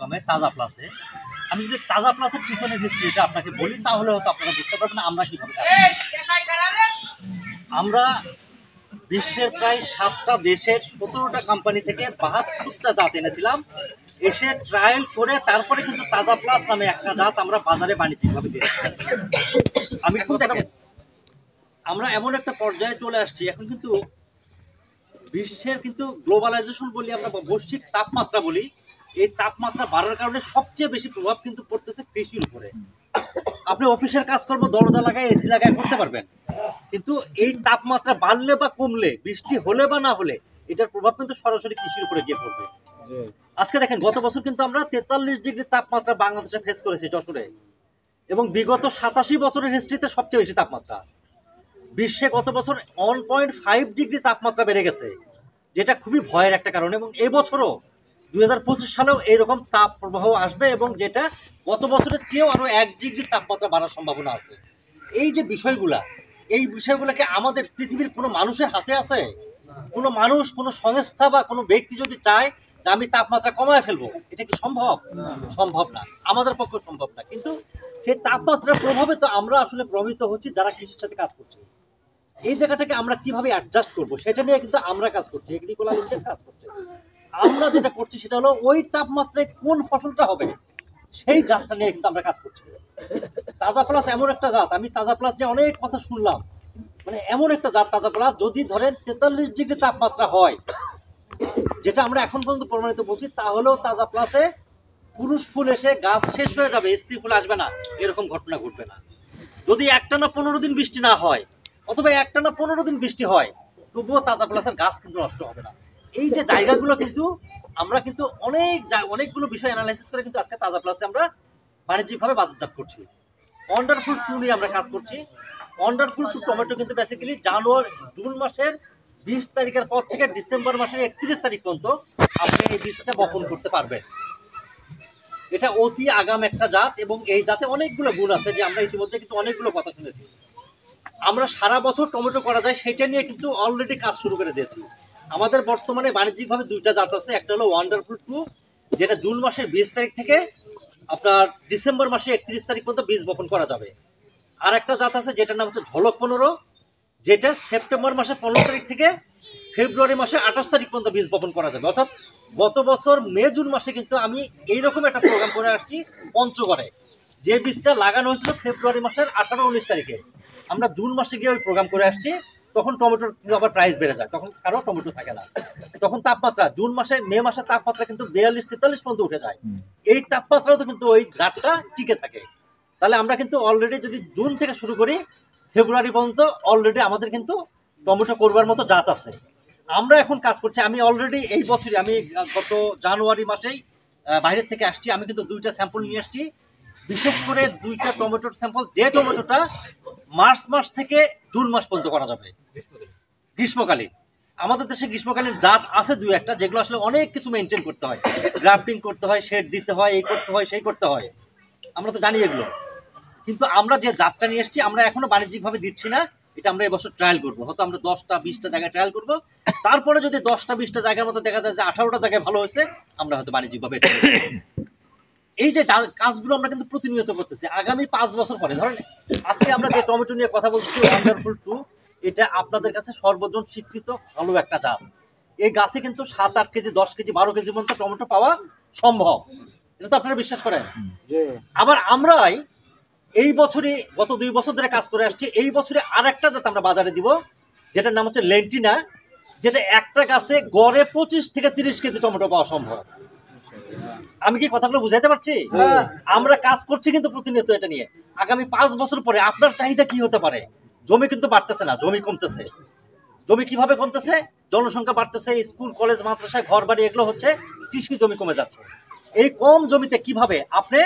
প্রোগ্রামে তাজা প্লাসে আমি যদি তাজা প্লাসের পিছনের হিস্ট্রিটা আপনাকে বলি তাহলে হয়তো আপনারা বুঝতে পারবেন আমরা কিভাবে আমরা বিশ্বের প্রায় 7টা দেশের 17টা কোম্পানি থেকে 72টা জাত এনেছিলাম, এসে ট্রায়াল করে তারপরে কিন্তু তাজা প্লাস নামে একটা জাত আমরা বাজারে বাণিজ্যিকভাবে দিয়েছি। আমি কিন্তু আমরা এমন একটা পর্যায়ে চলে আসছি, এখন কিন্তু বিশ্বের কিন্তু গ্লোবালাইজেশন বলি আমরা, বৈশ্বিক তাপমাত্রা বলি, এই তাপমাত্রা বাড়ার কারণে সবচেয়ে বেশি প্রভাব কিন্তু পড়তেছে কৃষির উপরে। আপনি অফিসের কাজকর্ম দরজা লাগায় এসি লাগায় করতে পারবেন, কিন্তু এই তাপমাত্রা বাড়লে বা কমলে, বৃষ্টি হলে বা না হলে, এটার প্রভাব কিন্তু সরাসরি কৃষির উপরে গিয়ে পড়বে। আজকে দেখেন গত বছর কিন্তু আমরা 43 ডিগ্রি তাপমাত্রা বাংলাদেশে ফেস করেছি যশোরে, এবং বিগত 87 বছরের হিস্ট্রিতে সবচেয়ে বেশি তাপমাত্রা। বিশ্বে গত বছর 1.5 ডিগ্রি তাপমাত্রা বেড়ে গেছে, যেটা খুবই ভয়ের একটা কারণ। এবং এবছরও 2025 সালেও এইরকম তাপ প্রবাহ আসবে, এবং যেটা গত বছরের চেয়েও আরো 1 ডিগ্রি তাপমাত্রা বাড়ার সম্ভাবনা আছে। এই যে বিষয়গুলা, এই বিষয়গুলোকে আমাদের পৃথিবীর কোনো মানুষের হাতে আছে? কোনো মানুষ, কোনো সংস্থা বা কোনো ব্যক্তি যদি চায় যে আমি তাপমাত্রা কমায় ফেলবো, এটা কি সম্ভব? সম্ভব না, আমাদের পক্ষে সম্ভব না। কিন্তু সেই তাপমাত্রার প্রভাবে তো আমরা আসলে প্রভাবিত হচ্ছি যারা কৃষির সাথে কাজ করছে। এই জায়গাটাকে আমরা কিভাবে অ্যাডজাস্ট করবো সেটা নিয়ে কিন্তু আমরা কাজ করছি, এগ্রিকোলা লিমিটেড কাজ করছে। আমরা যেটা করছি সেটা হলো ওই তাপমাত্রায় কোন ফসলটা হবে সেই জাতটা নিয়ে কিন্তু আমরা কাজ করছি। তাজা প্লাস এমন একটা জাত, আমি তাজা প্লাস নিয়ে অনেক কথা শুনলাম, মানে এমন একটা জাত তাজা প্লাস, যদি ধরেন 43 ডিগ্রি তাপমাত্রা হয়, যেটা আমরা এখন পর্যন্ত প্রমাণিত বলছি, তাহলেও তাজা প্লাসে পুরুষ ফুল এসে গাছ শেষ হয়ে যাবে, স্ত্রী ফুল আসবে না, এরকম ঘটনা ঘটবে না। যদি একটানা 15 দিন বৃষ্টি না হয়, অথবা একটানা 15 দিন বৃষ্টি হয়, তবুও তাজা প্লাসের গাছ কিন্তু নষ্ট হবে না। এই যে জায়গাগুলো কিন্তু আমরা কিন্তু অনেকগুলো বিষয় অ্যানালাইসিস করে কিন্তু আজকে তাজা প্লাসে আমরা বাণিজ্যিকভাবে বাজারজাত করছি। ওয়ান্ডারফুল 2 নিয়ে আমরা কাজ করছি। ওয়ান্ডারফুল 2 টমেটো কিন্তু বেসিক্যালি জুন মাসের 20 তারিখের পর থেকে ডিসেম্বর মাসের 31 তারিখ পর্যন্ত আপনি এই বীজটা বপন করতে পারবেন। এটা অতি আগাম একটা জাত, এবং এই জাতে অনেকগুলো গুণ আছে, যে আমরা ইতিমধ্যে কিন্তু অনেকগুলো কথা শুনেছি। আমরা সারা বছর টমেটো করা যায় সেটা নিয়ে কিন্তু অলরেডি কাজ শুরু করে দিয়েছি। আমাদের বর্তমানে বাণিজ্যিকভাবে 2টা জাত আছে, একটা হলো ওয়ান্ডারফুল 2, যেটা জুন মাসের 20 তারিখ থেকে আপনার ডিসেম্বর মাসের 31 তারিখ পর্যন্ত বীজ বপন করা যাবে। আর একটা জাত আছে যেটার নাম হচ্ছে ঝলক 15, যেটা সেপ্টেম্বর মাসের 15 তারিখ থেকে ফেব্রুয়ারি মাসের 28 তারিখ পর্যন্ত বীজ বপন করা যাবে। অর্থাৎ গত বছর মে জুন মাসে কিন্তু আমি এইরকম একটা প্রোগ্রাম করে আসছি পঞ্চগড়ে, যে বীজটা লাগানো হয়েছিল ফেব্রুয়ারি মাসের 18-19 তারিখে। আমরা জুন মাসে গিয়ে ওই প্রোগ্রাম করে আসছি। তখন টমেটোর কিন্তু আবার প্রাইস বেড়ে যায়, তখন কারো টমেটো থাকে না। তখন তাপমাত্রা মে মাসের তাপমাত্রা কিন্তু 42-43 পর্যন্ত উঠে যায়। এই তাপমাত্রাও তো কিন্তু ওই গাছটা টিকে থাকে। তাহলে আমরা কিন্তু অলরেডি যদি জুন থেকে শুরু করি ফেব্রুয়ারি পর্যন্ত অলরেডি আমাদের কিন্তু টমেটো করবার মতো জাত আছে। আমরা এখন কাজ করছি, আমি অলরেডি এই বছরই, আমি গত জানুয়ারি মাসেই বাইরের থেকে আসছি, আমি কিন্তু 2টা স্যাম্পল নিয়ে আসছি। বিশেষ করে 2টা টমেটোর স্যাম্পল, যে টমেটোটা মার্চ মাস থেকে জুন মাস পর্যন্ত করা যাবে গ্রীষ্মকালীন। আমাদের দেশে গ্রীষ্মকালীন জাত আছে 2-1টা, যেগুলো আসলে অনেক কিছু মেনটেন করতে হয়, গ্রাফটিং করতে হয়, শেড দিতে হয়, এই করতে হয়, সেই করতে হয়, আমরা তো জানি এগুলো। কিন্তু আমরা যে জাতটা নিয়ে এসেছি, আমরা এখনো বাণিজ্যিকভাবে দিচ্ছি না, এটা আমরা এবছর ট্রায়াল করবো। হয়তো আমরা 10টা-20টা জায়গায় ট্রায়াল করবো, তারপরে যদি 10টা-20টা জায়গার মধ্যে দেখা যায় যে 18টা জায়গায় ভালো হয়েছে, আমরা হয়তো বাণিজ্যিকভাবে। এই যে কাজগুলো আমরা কিন্তু প্রতিনিয়ত করতেছি। আগামী 5 বছর পরে, ধরেন আজকে আমরা যে টমেটো নিয়ে কথা বলছি ওয়ান্ডারফুল 2, এটা আপনাদের কাছে সর্বজন স্বীকৃত ভালো একটা জাত। এই গাছে কিন্তু 7-8 কেজি, 10 কেজি, 12 কেজি পর্যন্ত টমেটো পাওয়া সম্ভব, এটা তো আপনারা বিশ্বাস করেন। আবার আমরাই এই বছরই গত 2 বছর ধরে কাজ করে আসছি, এই বছরে আর একটা জাত আমরা বাজারে দিব, যেটার নাম হচ্ছে লেন্টিনা, যেটা একটা গাছে গড়ে 25-30 কেজি টমেটো পাওয়া সম্ভব। আমি কি কথাগুলো বুঝাইতে পারছি? আমরা কাজ করছি কিন্তু প্রতিনিয়ত এটা নিয়ে। আগামী 5 বছর পরে আপনার চাহিদা কি হতে পারে? জমি কিন্তু বাড়তেছে না, জমি কমতেছে। জমি কিভাবে কমতেছে? জনসংখ্যা বাড়তেছে, স্কুল কলেজ মাদ্রাসা ঘর বাড়ি এগুলো হচ্ছে, কৃষি জমি কমে যাচ্ছে। এই কম জমিতে কিভাবে আপনি